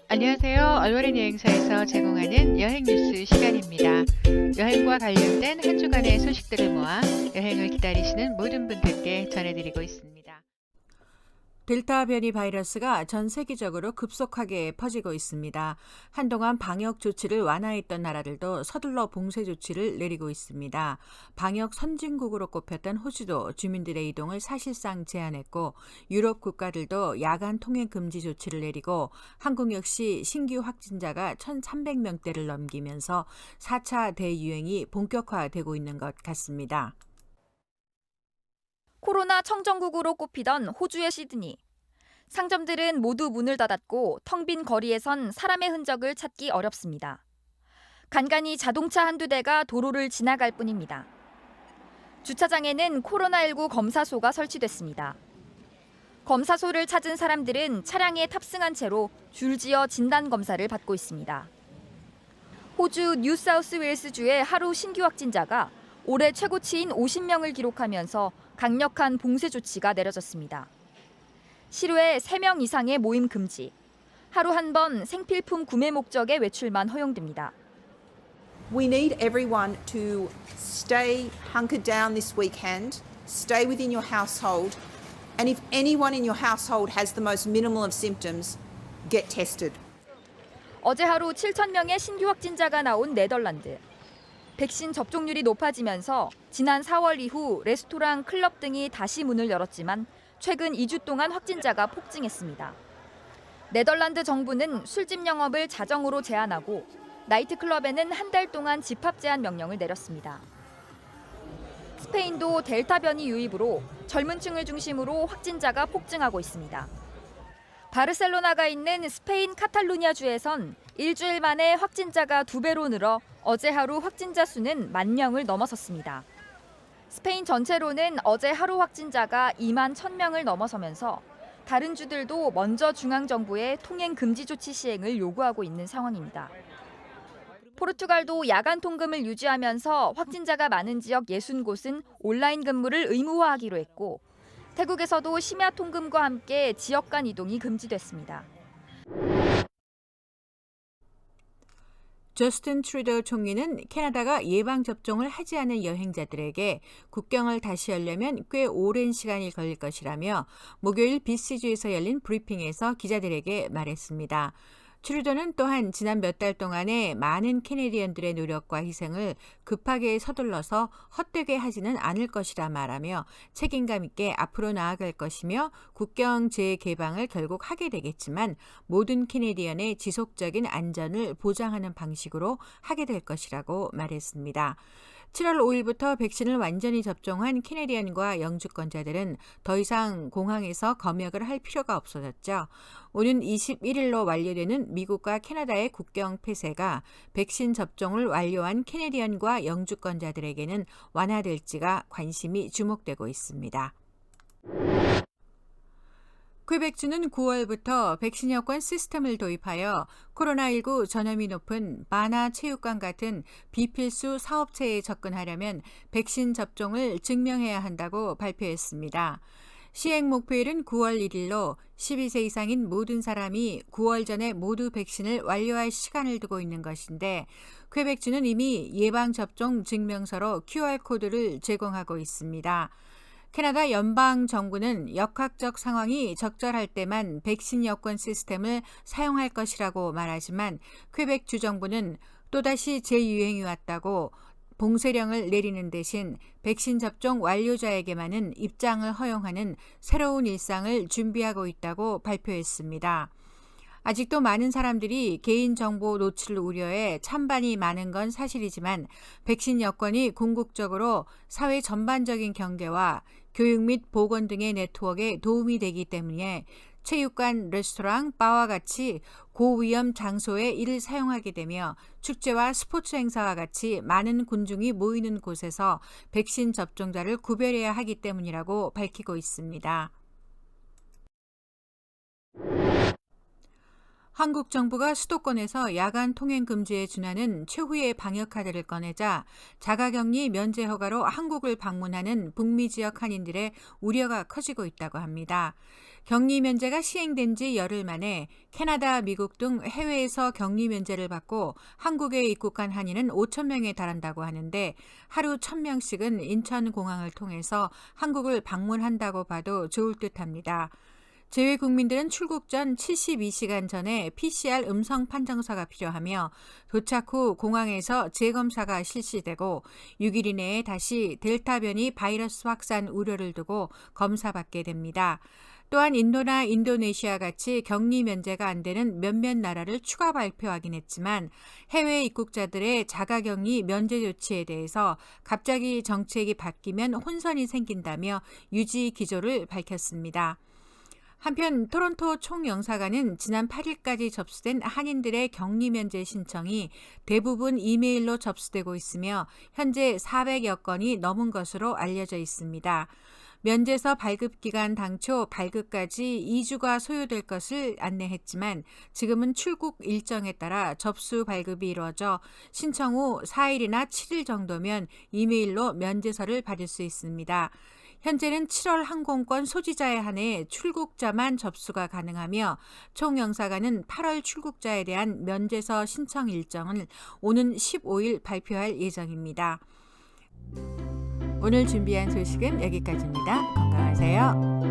안녕하세요. 얼버린 여행사에서 제공하는 여행 뉴스 시간입니다. 여행과 관련된 한 주간의 소식들을 모아 여행을 기다리시는 모든 분들께 전해드리고 있습니다. 델타 변이 바이러스가 전 세계적으로 급속하게 퍼지고 있습니다. 한동안 방역 조치를 완화했던 나라들도 서둘러 봉쇄 조치를 내리고 있습니다. 방역 선진국으로 꼽혔던 호주도 주민들의 이동을 사실상 제한했고, 유럽 국가들도 야간 통행 금지 조치를 내리고, 한국 역시 신규 확진자가 1,300명대를 넘기면서 4차 대유행이 본격화되고 있는 것 같습니다. 코로나 청정국으로 꼽히던 호주의 시드니. 상점들은 모두 문을 닫았고 텅 빈 거리에선 사람의 흔적을 찾기 어렵습니다. 간간히 자동차 한두 대가 도로를 지나갈 뿐입니다. 주차장에는 코로나19 검사소가 설치됐습니다. 검사소를 찾은 사람들은 차량에 탑승한 채로 줄지어 진단검사를 받고 있습니다. 호주 뉴사우스웨일스주의 하루 신규 확진자가 올해 최고치인 50명을 기록하면서 강력한 봉쇄 조치가 내려졌습니다. 실외 3명 이상의 모임 금지, 하루 한 번 생필품 구매 목적의 외출만 허용됩니다. We need everyone to stay hunkered down this weekend, stay within your household, and if anyone in your household has the most minimal of symptoms, get tested. 어제 하루 7,000명의 신규 확진자가 나온 네덜란드. 백신 접종률이 높아지면서 지난 4월 이후 레스토랑, 클럽 등이 다시 문을 열었지만 최근 2주 동안 확진자가 폭증했습니다. 네덜란드 정부는 술집 영업을 자정으로 제한하고 나이트클럽에는 한 달 동안 집합 제한 명령을 내렸습니다. 스페인도 델타 변이 유입으로 젊은 층을 중심으로 확진자가 폭증하고 있습니다. 바르셀로나가 있는 스페인 카탈루냐주에선 일주일 만에 확진자가 2배로 늘어 어제 하루 확진자 수는 10,000명을 넘어섰습니다. 스페인 전체로는 어제 하루 확진자가 2만 1,000명을 넘어서면서 다른 주들도 먼저 중앙정부의 통행 금지 조치 시행을 요구하고 있는 상황입니다. 포르투갈도 야간 통금을 유지하면서 확진자가 많은 지역 60곳은 온라인 근무를 의무화하기로 했고, 태국에서도 심야 통금과 함께 지역 간 이동이 금지됐습니다. 저스틴 트루도 총리는 캐나다가 예방접종을 하지 않은 여행자들에게 국경을 다시 열려면 꽤 오랜 시간이 걸릴 것이라며 목요일 BC주에서 열린 브리핑에서 기자들에게 말했습니다. 트루도는 또한 지난 몇 달 동안의 많은 캐네디언들의 노력과 희생을 급하게 서둘러서 헛되게 하지는 않을 것이라 말하며 책임감 있게 앞으로 나아갈 것이며 국경 재개방을 결국 하게 되겠지만 모든 캐네디언의 지속적인 안전을 보장하는 방식으로 하게 될 것이라고 말했습니다. 7월 5일부터 백신을 완전히 접종한 캐네디언과 영주권자들은 더 이상 공항에서 검역을 할 필요가 없어졌죠. 오는 21일로 완료되는 미국과 캐나다의 국경 폐쇄가 백신 접종을 완료한 캐네디언과 영주권자들에게는 완화될지가 관심이 주목되고 있습니다. 퀘벡주는 9월부터 백신 여권 시스템을 도입하여 코로나19 전염이 높은 바나 체육관 같은 비필수 사업체에 접근하려면 백신 접종을 증명해야 한다고 발표했습니다. 시행 목표일은 9월 1일로 12세 이상인 모든 사람이 9월 전에 모두 백신을 완료할 시간을 두고 있는 것인데, 퀘벡주는 이미 예방접종 증명서로 QR코드를 제공하고 있습니다. 캐나다 연방 정부는 역학적 상황이 적절할 때만 백신 여권 시스템을 사용할 것이라고 말하지만 퀘벡 주정부는 또다시 재유행이 왔다고 봉쇄령을 내리는 대신 백신 접종 완료자에게만은 입장을 허용하는 새로운 일상을 준비하고 있다고 발표했습니다. 아직도 많은 사람들이 개인정보 노출을 우려해 찬반이 많은 건 사실이지만 백신 여권이 궁극적으로 사회 전반적인 경계와 교육 및 보건 등의 네트워크에 도움이 되기 때문에 체육관, 레스토랑, 바와 같이 고위험 장소에 이를 사용하게 되며 축제와 스포츠 행사와 같이 많은 군중이 모이는 곳에서 백신 접종자를 구별해야 하기 때문이라고 밝히고 있습니다. 한국 정부가 수도권에서 야간 통행 금지에 준하는 최후의 방역 카드를 꺼내자 자가격리 면제 허가로 한국을 방문하는 북미 지역 한인들의 우려가 커지고 있다고 합니다. 격리 면제가 시행된 지 열흘 만에 캐나다, 미국 등 해외에서 격리 면제를 받고 한국에 입국한 한인은 5,000명에 달한다고 하는데 하루 1,000명씩은 인천공항을 통해서 한국을 방문한다고 봐도 좋을 듯합니다. 제외 국민들은 출국 전 72시간 전에 PCR 음성 판정서가 필요하며 도착 후 공항에서 재검사가 실시되고 6일 이내에 다시 델타 변이 바이러스 확산 우려를 두고 검사받게 됩니다. 또한 인도나 인도네시아 같이 격리 면제가 안 되는 몇몇 나라를 추가 발표하긴 했지만 해외 입국자들의 자가격리 면제 조치에 대해서 갑자기 정책이 바뀌면 혼선이 생긴다며 유지 기조를 밝혔습니다. 한편 토론토 총영사관은 지난 8일까지 접수된 한인들의 격리 면제 신청이 대부분 이메일로 접수되고 있으며 현재 400여 건이 넘은 것으로 알려져 있습니다. 면제서 발급 기간 당초 발급까지 2주가 소요될 것을 안내했지만 지금은 출국 일정에 따라 접수 발급이 이루어져 신청 후 4일이나 7일 정도면 이메일로 면제서를 받을 수 있습니다. 현재는 7월 항공권 소지자에 한해 출국자만 접수가 가능하며 총영사관은 8월 출국자에 대한 면제서 신청 일정을 오는 15일 발표할 예정입니다. 오늘 준비한 소식은 여기까지입니다. 건강하세요.